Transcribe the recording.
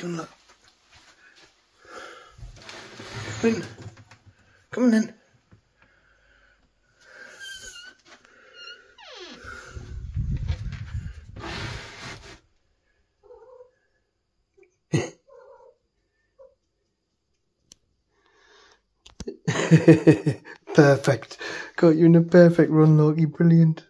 Come on, look. Come in. Come on then. Perfect. Got you in a perfect run, Loki. Brilliant.